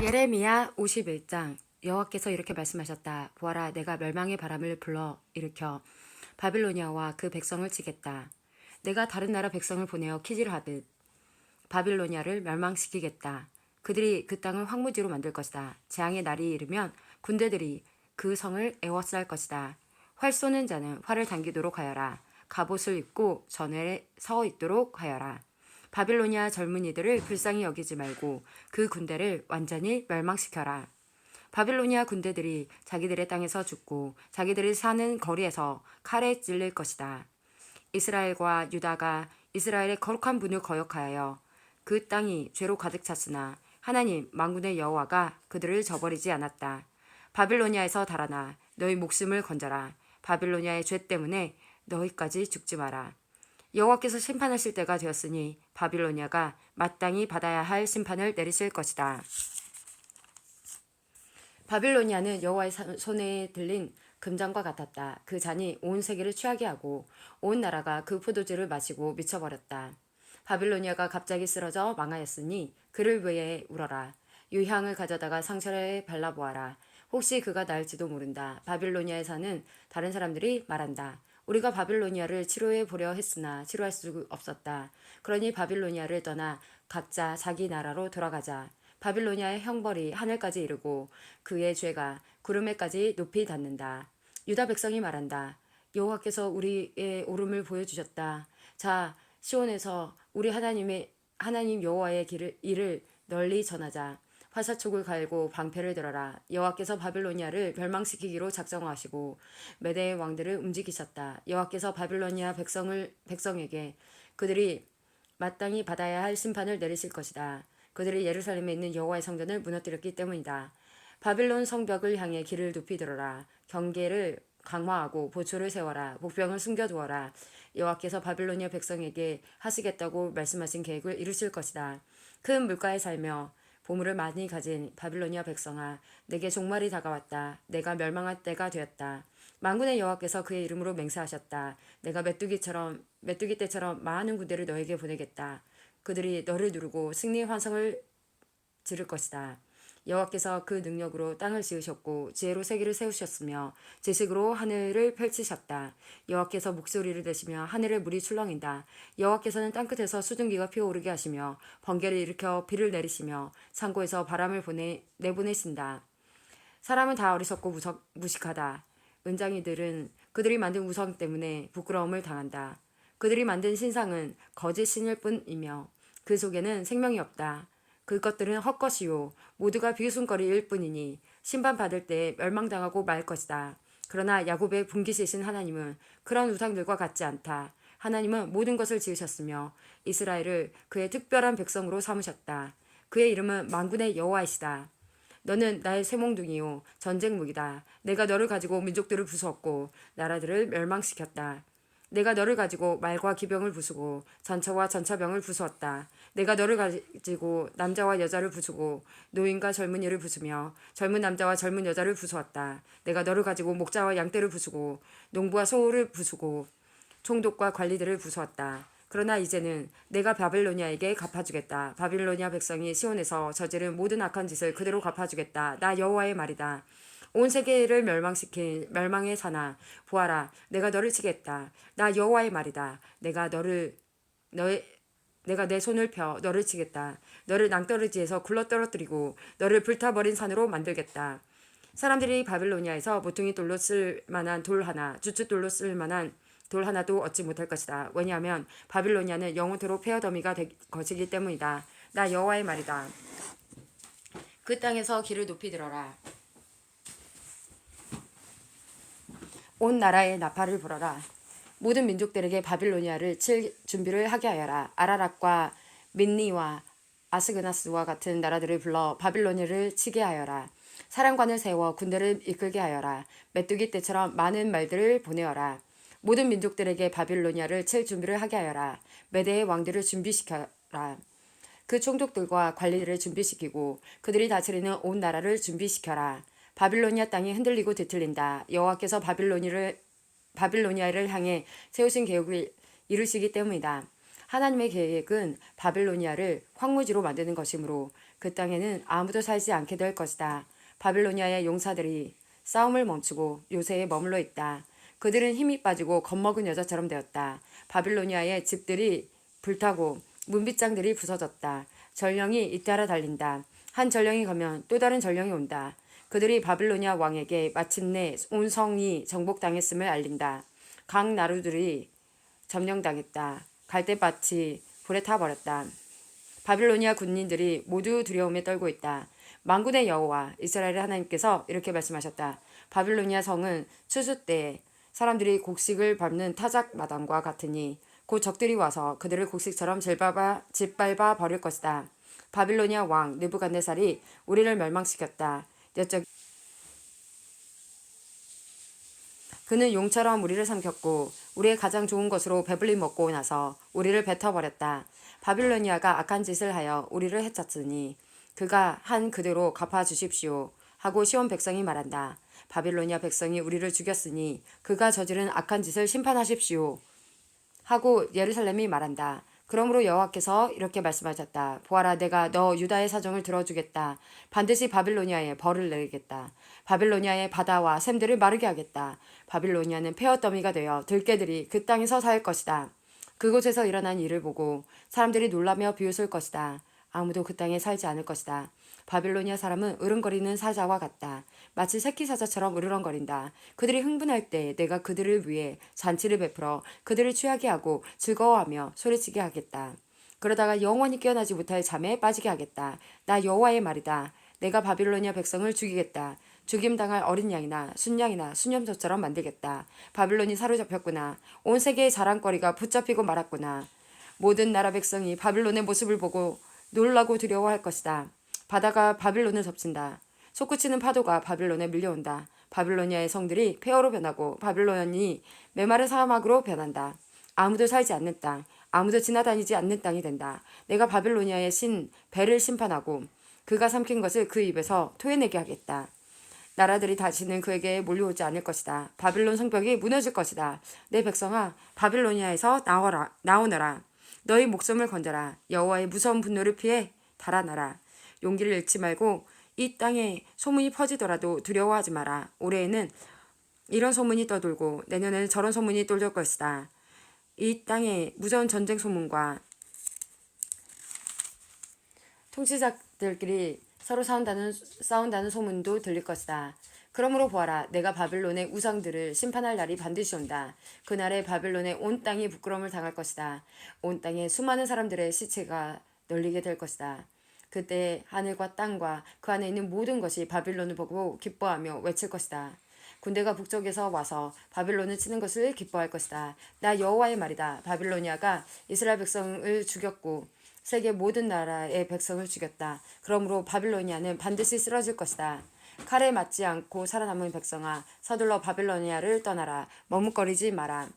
예레미야 51장. 여호와께서 이렇게 말씀하셨다. 보아라, 내가 멸망의 바람을 불러 일으켜 바빌로니아와 그 백성을 치겠다. 내가 다른 나라 백성을 보내어 키질 하듯 바빌로니아를 멸망시키겠다. 그들이 그 땅을 황무지로 만들 것이다. 재앙의 날이 이르면 군대들이 그 성을 에워쌀 것이다. 활 쏘는 자는 활을 당기도록 하여라. 갑옷을 입고 전에 서 있도록 하여라. 바빌로니아 젊은이들을 불쌍히 여기지 말고 그 군대를 완전히 멸망시켜라. 바빌로니아 군대들이 자기들의 땅에서 죽고 자기들이 사는 거리에서 칼에 찔릴 것이다. 이스라엘과 유다가 이스라엘의 거룩한 분을 거역하여 그 땅이 죄로 가득 찼으나 하나님 만군의 여호와가 그들을 저버리지 않았다. 바빌로니아에서 달아나 너희 목숨을 건져라. 바빌로니아의 죄 때문에 너희까지 죽지 마라. 여호와께서 심판하실 때가 되었으니 바빌로니아가 마땅히 받아야 할 심판을 내리실 것이다. 바빌로니아는 여호와의 손에 들린 금잔과 같았다. 그 잔이 온 세계를 취하게 하고 온 나라가 그 포도주를 마시고 미쳐버렸다. 바빌로니아가 갑자기 쓰러져 망하였으니 그를 위해 울어라. 유향을 가져다가 상처에 발라보아라. 혹시 그가 나을지도 모른다. 바빌로니아에 사는 다른 사람들이 말한다. 우리가 바빌로니아를 치료해 보려 했으나 치료할 수 없었다. 그러니 바빌로니아를 떠나 각자 자기 나라로 돌아가자. 바빌로니아의 형벌이 하늘까지 이르고 그의 죄가 구름에까지 높이 닿는다. 유다 백성이 말한다. 여호와께서 우리의 오름을 보여주셨다. 자, 시온에서 우리 하나님 여호와의 일을 널리 전하자. 화살촉을 갈고 방패를 들어라. 여호와께서 바빌로니아를 멸망시키기로 작정하시고 메대의 왕들을 움직이셨다. 여호와께서 바빌로니아 백성에게 그들이 마땅히 받아야 할 심판을 내리실 것이다. 그들이 예루살렘에 있는 여호와의 성전을 무너뜨렸기 때문이다. 바빌론 성벽을 향해 길을 높이 들어라. 경계를 강화하고 보초를 세워라. 복병을 숨겨두어라. 여호와께서 바빌로니아 백성에게 하시겠다고 말씀하신 계획을 이루실 것이다. 큰 물가에 살며 보물을 많이 가진 바빌로니아 백성아, 내게 종말이 다가왔다. 내가 멸망할 때가 되었다. 만군의 여호와께서 그의 이름으로 맹세하셨다. 내가 메뚜기 때처럼 많은 군대를 너에게 보내겠다. 그들이 너를 누르고 승리의 환성을 지를 것이다. 여호와께서 그 능력으로 땅을 지으셨고 지혜로 세계를 세우셨으며 지식으로 하늘을 펼치셨다. 여호와께서 목소리를 내시며 하늘에 물이 출렁인다. 여호와께서는 땅끝에서 수증기가 피어오르게 하시며 번개를 일으켜 비를 내리시며 창고에서 바람을 내보내신다. 사람은 다 어리석고 무식하다. 은장이들은 그들이 만든 우상 때문에 부끄러움을 당한다. 그들이 만든 신상은 거짓 신일 뿐이며 그 속에는 생명이 없다. 그것들은 헛것이요 모두가 비웃음거리일 뿐이니 심판받을 때 멸망당하고 말 것이다. 그러나 야곱의 분깃이신 하나님은 그런 우상들과 같지 않다. 하나님은 모든 것을 지으셨으며 이스라엘을 그의 특별한 백성으로 삼으셨다. 그의 이름은 만군의 여호와이시다. 너는 나의 쇠몽둥이요 전쟁 무기다. 내가 너를 가지고 민족들을 부수었고 나라들을 멸망시켰다. 내가 너를 가지고 말과 기병을 부수고 전차와 전차병을 부수었다. 내가 너를 가지고 남자와 여자를 부수고 노인과 젊은이를 부수며 젊은 남자와 젊은 여자를 부수었다. 내가 너를 가지고 목자와 양떼를 부수고 농부와 소를 부수고 총독과 관리들을 부수었다. 그러나 이제는 내가 바빌로니아에게 갚아주겠다. 바빌로니아 백성이 시온에서 저지른 모든 악한 짓을 그대로 갚아주겠다. 나 여호와의 말이다. 온 세계를 멸망시킨 멸망의 사나 보아라, 내가 너를 치겠다. 나 여호와의 말이다. 내가 내 손을 펴 너를 치겠다. 너를 낭떠러지에서 굴러떨어뜨리고 너를 불타버린 산으로 만들겠다. 사람들이 바빌로니아에서 모퉁이 돌로 쓸 만한 돌 하나, 주춧돌로 쓸 만한 돌 하나도 얻지 못할 것이다. 왜냐하면 바빌로니아는 영원토록 폐허더미가 될 것이기 때문이다. 나 여호와의 말이다. 그 땅에서 길을 높이 들어라. 온 나라에 나팔을 불어라. 모든 민족들에게 바빌로니아를 칠 준비를 하게 하여라. 아라락과 민니와 아스그나스와 같은 나라들을 불러 바빌로니아를 치게 하여라. 사령관을 세워 군대를 이끌게 하여라. 메뚜기 떼처럼 많은 말들을 보내어라. 모든 민족들에게 바빌로니아를 칠 준비를 하게 하여라. 메대의 왕들을 준비시켜라. 그 총독들과 관리들을 준비시키고 그들이 다스리는 온 나라를 준비시켜라. 바빌로니아 땅이 흔들리고 뒤틀린다. 여호와께서 바빌로니아를 향해 세우신 계획을 이루시기 때문이다. 하나님의 계획은 바빌로니아를 황무지로 만드는 것이므로 그 땅에는 아무도 살지 않게 될 것이다. 바빌로니아의 용사들이 싸움을 멈추고 요새에 머물러 있다. 그들은 힘이 빠지고 겁먹은 여자처럼 되었다. 바빌로니아의 집들이 불타고 문빗장들이 부서졌다. 전령이 잇따라 달린다. 한 전령이 가면 또 다른 전령이 온다. 그들이 바빌로니아 왕에게 마침내 온 성이 정복당했음을 알린다. 각 나루들이 점령당했다. 갈대밭이 불에 타버렸다. 바빌로니아 군인들이 모두 두려움에 떨고 있다. 만군의 여호와 이스라엘의 하나님께서 이렇게 말씀하셨다. 바빌로니아 성은 추수 때에 사람들이 곡식을 밟는 타작 마당과 같으니 곧 적들이 와서 그들을 곡식처럼 짓밟아 버릴 것이다. 바빌로니아 왕 느부갓네살이 우리를 멸망시켰다. 그는 용처럼 우리를 삼켰고 우리의 가장 좋은 것으로 배불리 먹고 나서 우리를 뱉어버렸다. 바빌로니아가 악한 짓을 하여 우리를 해쳤으니 그가 한 그대로 갚아주십시오 하고 시온 백성이 말한다. 바빌로니아 백성이 우리를 죽였으니 그가 저지른 악한 짓을 심판하십시오 하고 예루살렘이 말한다. 그러므로 여호와께서 이렇게 말씀하셨다. 보아라, 내가 너 유다의 사정을 들어주겠다. 반드시 바빌로니아에 벌을 내리겠다. 바빌로니아의 바다와 샘들을 마르게 하겠다. 바빌로니아는 폐허더미가 되어 들개들이 그 땅에서 살 것이다. 그곳에서 일어난 일을 보고 사람들이 놀라며 비웃을 것이다. 아무도 그 땅에 살지 않을 것이다. 바빌로니아 사람은 으릉거리는 사자와 같다. 마치 새끼 사자처럼 으르렁거린다. 그들이 흥분할 때 내가 그들을 위해 잔치를 베풀어 그들을 취하게 하고 즐거워하며 소리치게 하겠다. 그러다가 영원히 깨어나지 못할 잠에 빠지게 하겠다. 나 여호와의 말이다. 내가 바빌로니아 백성을 죽이겠다. 죽임당할 어린 양이나 순양이나 수념소처럼 만들겠다. 바빌론이 사로잡혔구나. 온 세계의 자랑거리가 붙잡히고 말았구나. 모든 나라 백성이 바빌론의 모습을 보고 놀라고 두려워할 것이다. 바다가 바빌론을 덮친다. 솟구치는 파도가 바빌론에 밀려온다. 바빌로니아의 성들이 폐허로 변하고 바빌론이 메마른 사막으로 변한다. 아무도 살지 않는 땅, 아무도 지나다니지 않는 땅이 된다. 내가 바빌로니아의 신 벨을 심판하고 그가 삼킨 것을 그 입에서 토해내게 하겠다. 나라들이 다시는 그에게 몰려오지 않을 것이다. 바빌론 성벽이 무너질 것이다. 내 백성아, 바빌로니아에서 나오너라. 너희 목숨을 건져라. 여호와의 무서운 분노를 피해 달아나라. 용기를 잃지 말고 이 땅에 소문이 퍼지더라도 두려워하지 마라. 올해에는 이런 소문이 떠돌고 내년에는 저런 소문이 떠돌 것이다. 이 땅에 무서운 전쟁 소문과 통치자들끼리 서로 싸운다는 소문도 들릴 것이다. 그러므로 보아라, 내가 바빌론의 우상들을 심판할 날이 반드시 온다. 그날에 바빌론의 온 땅이 부끄러움을 당할 것이다. 온 땅에 수많은 사람들의 시체가 널리게 될 것이다. 그때 하늘과 땅과 그 안에 있는 모든 것이 바빌론을 보고 기뻐하며 외칠 것이다. 군대가 북쪽에서 와서 바빌론을 치는 것을 기뻐할 것이다. 나 여호와의 말이다. 바빌로니아가 이스라엘 백성을 죽였고 세계 모든 나라의 백성을 죽였다. 그러므로 바빌로니아는 반드시 쓰러질 것이다. 칼에 맞지 않고 살아남은 백성아, 서둘러 바빌로니아를 떠나라. 머뭇거리지 마라.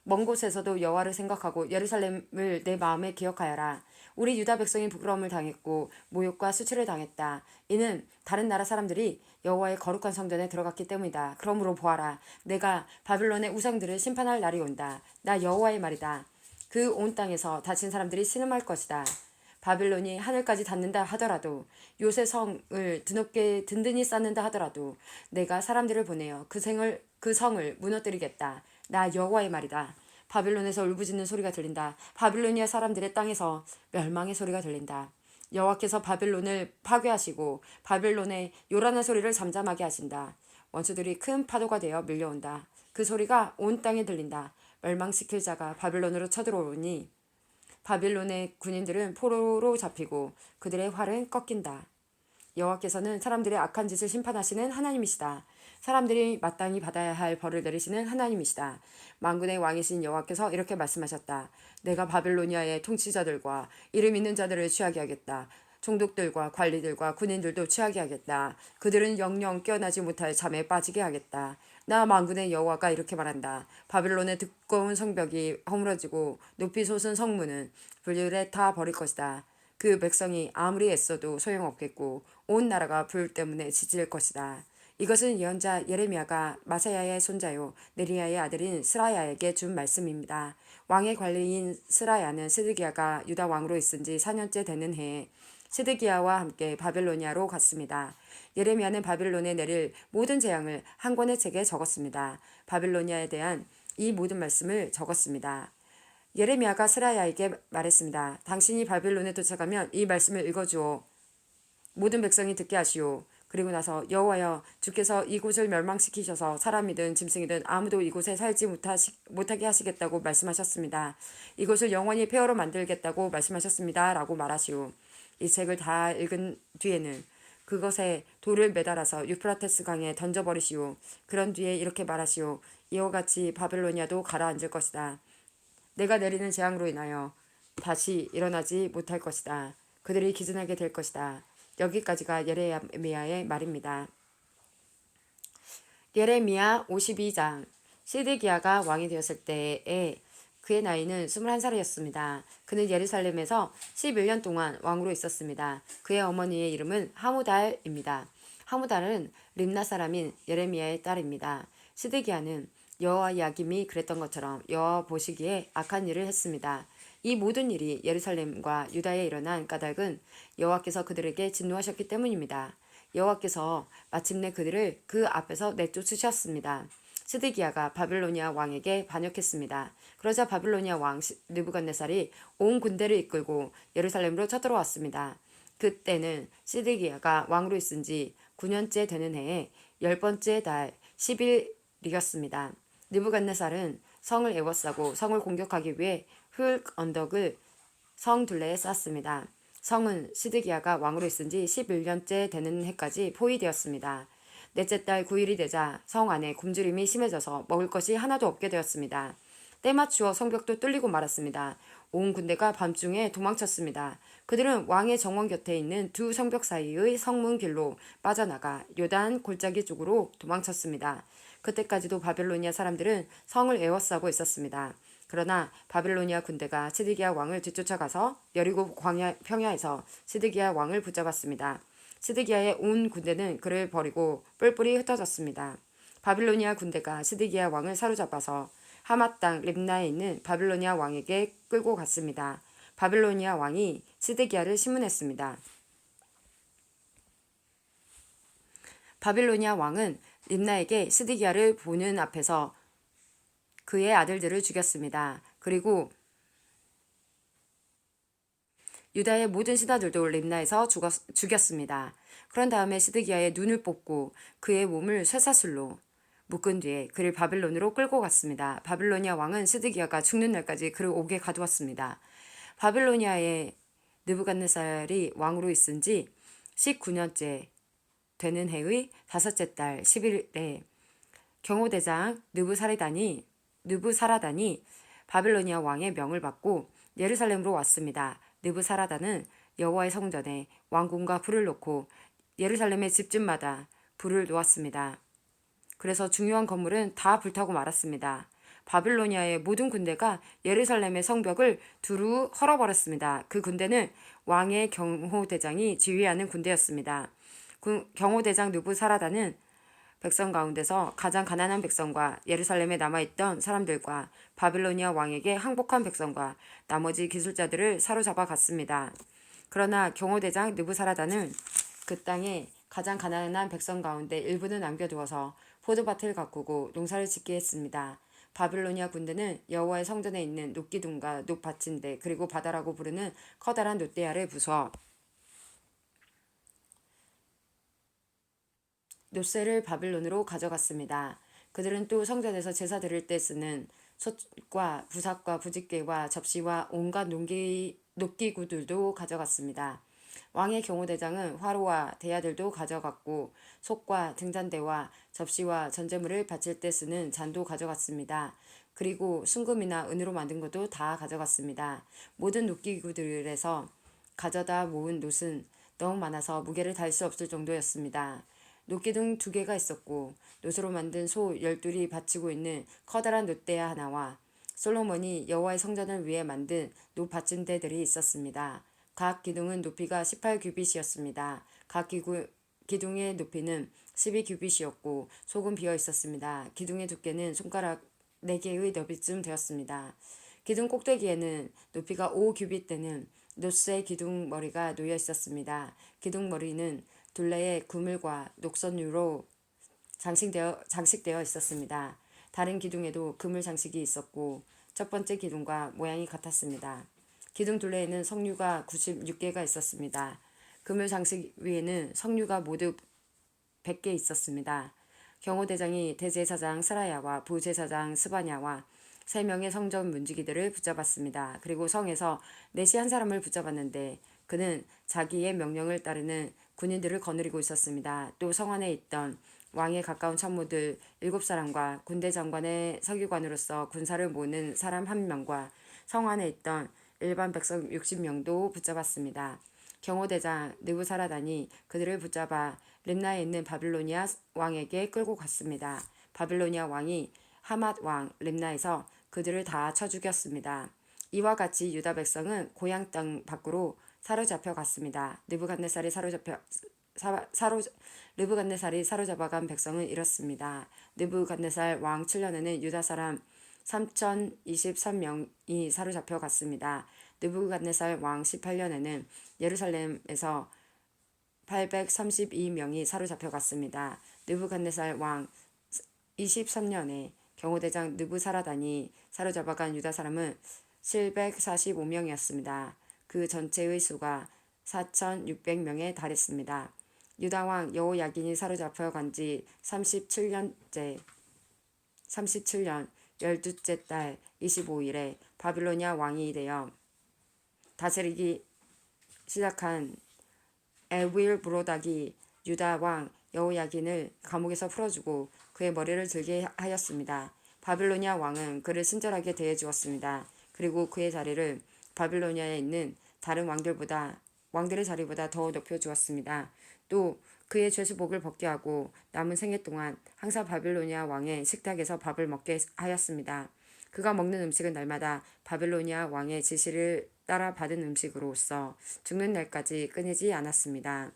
먼 곳에서도 여호와를 생각하고 예루살렘을 내 마음에 기억하여라. 우리 유다 백성이 부끄러움을 당했고 모욕과 수치를 당했다. 이는 다른 나라 사람들이 여호와의 거룩한 성전에 들어갔기 때문이다. 그러므로 보아라, 내가 바빌론의 우상들을 심판할 날이 온다. 나 여호와의 말이다. 그 온 땅에서 다친 사람들이 신음할 것이다. 바빌론이 하늘까지 닿는다 하더라도, 요새 성을 드높게 든든히 쌓는다 하더라도 내가 사람들을 보내어 그 성을 무너뜨리겠다. 나 여호와의 말이다. 바빌론에서 울부짖는 소리가 들린다. 바빌로니아 사람들의 땅에서 멸망의 소리가 들린다. 여호와께서 바빌론을 파괴하시고 바빌론의 요란한 소리를 잠잠하게 하신다. 원수들이 큰 파도가 되어 밀려온다. 그 소리가 온 땅에 들린다. 멸망시킬 자가 바빌론으로 쳐들어오니 바빌론의 군인들은 포로로 잡히고 그들의 활은 꺾인다. 여호와께서는 사람들의 악한 짓을 심판하시는 하나님이시다. 사람들이 마땅히 받아야 할 벌을 내리시는 하나님이시다. 만군의 왕이신 여호와께서 이렇게 말씀하셨다. 내가 바빌로니아의 통치자들과 이름 있는 자들을 취하게 하겠다. 총독들과 관리들과 군인들도 취하게 하겠다. 그들은 영영 깨어나지 못할 잠에 빠지게 하겠다. 나 만군의 여호와가 이렇게 말한다. 바빌론의 두꺼운 성벽이 허물어지고 높이 솟은 성문은 불에 타 버릴 것이다. 그 백성이 아무리 애써도 소용없겠고 온 나라가 불 때문에 지질 것이다. 이것은 예언자 예레미야가 마사야의 손자요 네리야의 아들인 스라야에게 준 말씀입니다. 왕의 관리인 스라야는 시드기야가 유다 왕으로 있은 지 4년째 되는 해에 시드기야와 함께 바벨로니아로 갔습니다. 예레미야는 바벨론에 내릴 모든 재앙을 한 권의 책에 적었습니다. 바벨로니아에 대한 이 모든 말씀을 적었습니다. 예레미야가 스라야에게 말했습니다. 당신이 바벨론에 도착하면 이 말씀을 읽어주오. 모든 백성이 듣게 하시오. 그리고 나서 여호와여 주께서 이곳을 멸망시키셔서 사람이든 짐승이든 아무도 이곳에 살지 못하게 하시겠다고 말씀하셨습니다. 이곳을 영원히 폐허로 만들겠다고 말씀하셨습니다. 라고 말하시오. 이 책을 다 읽은 뒤에는 그것에 돌을 매달아서 유프라테스 강에 던져버리시오. 그런 뒤에 이렇게 말하시오. 이와 같이 바벨로니아도 가라앉을 것이다. 내가 내리는 재앙으로 인하여 다시 일어나지 못할 것이다. 그들이 기준하게 될 것이다. 여기까지가 예레미야의 말입니다. 예레미야 52장. 시드기야가 왕이 되었을 때에 그의 나이는 21살이었습니다. 그는 예루살렘에서 11년 동안 왕으로 있었습니다. 그의 어머니의 이름은 하무달입니다. 하무달은 림나 사람인 예레미야의 딸입니다. 시드기야는 여호와 야김이 그랬던 것처럼 여호와 보시기에 악한 일을 했습니다. 이 모든 일이 예루살렘과 유다에 일어난 까닭은 여호와께서 그들에게 진노하셨기 때문입니다. 여호와께서 마침내 그들을 그 앞에서 내쫓으셨습니다. 시드기야가 바벨로니아 왕에게 반역했습니다. 그러자 바벨로니아 왕 느부갓네살이 온 군대를 이끌고 예루살렘으로 쳐들어왔습니다. 그때는 시드기야가 왕으로 있은 지 9년째 되는 해에 10번째 달 10일이었습니다. 느부갓네살은 성을 에워싸고 성을 공격하기 위해 흙 언덕을 성 둘레에 쌓았습니다. 성은 시드기야가 왕으로 있은 지 11년째 되는 해까지 포위되었습니다. 넷째 달 9일이 되자 성 안에 굶주림이 심해져서 먹을 것이 하나도 없게 되었습니다. 때맞추어 성벽도 뚫리고 말았습니다. 온 군대가 밤중에 도망쳤습니다. 그들은 왕의 정원 곁에 있는 두 성벽 사이의 성문 길로 빠져나가 요단 골짜기 쪽으로 도망쳤습니다. 그때까지도 바벨로니아 사람들은 성을 에워싸고 있었습니다. 그러나 바벨로니아 군대가 시드기야 왕을 뒤쫓아가서 여리고 평야에서 시드기야 왕을 붙잡았습니다. 시드기야의 온 군대는 그를 버리고 뿔뿔이 흩어졌습니다. 바빌로니아 군대가 시드기야 왕을 사로잡아서 하맛 땅 립나에 있는 바빌로니아 왕에게 끌고 갔습니다. 바빌로니아 왕이 시드기야를 심문했습니다. 바빌로니아 왕은 립나에게 시드기야를 보는 앞에서 그의 아들들을 죽였습니다. 그리고 유다의 모든 신하들도 립나에서 죽였습니다. 그런 다음에 시드기야의 눈을 뽑고 그의 몸을 쇠사슬로 묶은 뒤에 그를 바빌론으로 끌고 갔습니다. 바빌로니아 왕은 시드기야가 죽는 날까지 그를 옥에 가두었습니다. 바빌로니아의 느부갓네살이 왕으로 있은 지 19년째 되는 해의 5째 달 10일에 경호대장 느부사라단이 바빌로니아 왕의 명을 받고 예루살렘으로 왔습니다. 느부사라단은 여호와의 성전에 왕궁과 불을 놓고 예루살렘의 집집마다 불을 놓았습니다. 그래서 중요한 건물은 다 불타고 말았습니다. 바빌로니아의 모든 군대가 예루살렘의 성벽을 두루 헐어버렸습니다. 그 군대는 왕의 경호대장이 지휘하는 군대였습니다. 경호대장 느부사라단은 백성 가운데서 가장 가난한 백성과 예루살렘에 남아있던 사람들과 바빌로니아 왕에게 항복한 백성과 나머지 기술자들을 사로잡아 갔습니다. 그러나 경호대장 느부사라단은 그 땅에 가장 가난한 백성 가운데 일부는 남겨두어서 포도밭을 가꾸고 농사를 짓게 했습니다. 바빌로니아 군대는 여호와의 성전에 있는 녹기둥과 녹받침대 그리고 바다라고 부르는 커다란 놋대야를 부숴 놋새를 바빌론으로 가져갔습니다. 그들은 또 성전에서 제사 드릴 때 쓰는 솥과 부삽과 부집개와 접시와 온갖 녹기구들도 가져갔습니다. 왕의 경호대장은 화로와 대야들도 가져갔고 솥과 등잔대와 접시와 전제물을 바칠 때 쓰는 잔도 가져갔습니다. 그리고 순금이나 은으로 만든 것도 다 가져갔습니다. 모든 녹기구들에서 가져다 모은 놋은 너무 많아서 무게를 달 수 없을 정도였습니다. 녹기둥 2개가 있었고 놋으로 만든 소 12이 받치고 있는 커다란 놋대야 하나와 솔로몬이 여호와의 성전을 위해 만든 놋 받침대들이 있었습니다. 각 기둥은 높이가 18규빗이었습니다. 각 기둥의 높이는 12규빗이었고 속은 비어 있었습니다. 기둥의 두께는 손가락 4개의 너비쯤 되었습니다. 기둥 꼭대기에는 높이가 5규빗 되는 노스의 기둥 머리가 놓여 있었습니다. 기둥 머리는 둘레의 그물과 녹선유로 장식되어 있었습니다. 다른 기둥에도 그물 장식이 있었고 첫 번째 기둥과 모양이 같았습니다. 기둥 둘레에는 석류가 96개가 있었습니다. 그물 장식 위에는 석류가 모두 100개 있었습니다. 경호대장이 대제사장 스라야와 부제사장 스바냐와 3명의 성전 문지기들을 붙잡았습니다. 그리고 성에서 넷이 한 사람을 붙잡았는데 그는 자기의 명령을 따르는 군인들을 거느리고 있었습니다. 또 성 안에 있던 왕에 가까운 참모들 7사람과 군대 장관의 서기관으로서 군사를 모으는 사람 1명과 성 안에 있던 일반 백성 60명도 붙잡았습니다. 경호대장 느부사라단이 그들을 붙잡아 림나에 있는 바빌로니아 왕에게 끌고 갔습니다. 바빌로니아 왕이 하맛 왕 림나에서 그들을 다 쳐 죽였습니다. 이와 같이 유다 백성은 고향 땅 밖으로 사로잡혀 갔습니다. 느부갓네살이 사로잡아간 백성은 이렇습니다. 느부갓네살 왕 7년에는 유다 사람 3023명이 사로잡혀 갔습니다. 느부갓네살 왕 18년에는 예루살렘에서 832명이 사로잡혀 갔습니다. 느부갓네살 왕 23년에 경호대장 느부사라단이 사로잡아간 유다 사람은 745명이었습니다. 그 전체의 수가 4600명에 달했습니다. 유다 왕 여호야긴이 사로잡혀 간 지 37년 12째 달 25일에 바빌로니아 왕이 되어 다스리기 시작한 에윌브로닥이 유다 왕 여호야긴을 감옥에서 풀어주고 그의 머리를 들게 하였습니다. 바빌로니아 왕은 그를 친절하게 대해주었습니다. 그리고 그의 자리를 바빌로니아에 있는 다른 왕들의 자리보다 더 높여주었습니다. 또 그의 죄수복을 벗게 하고 남은 생애 동안 항상 바빌로니아 왕의 식탁에서 밥을 먹게 하였습니다. 그가 먹는 음식은 날마다 바빌로니아 왕의 지시를 따라 받은 음식으로서 죽는 날까지 끊이지 않았습니다.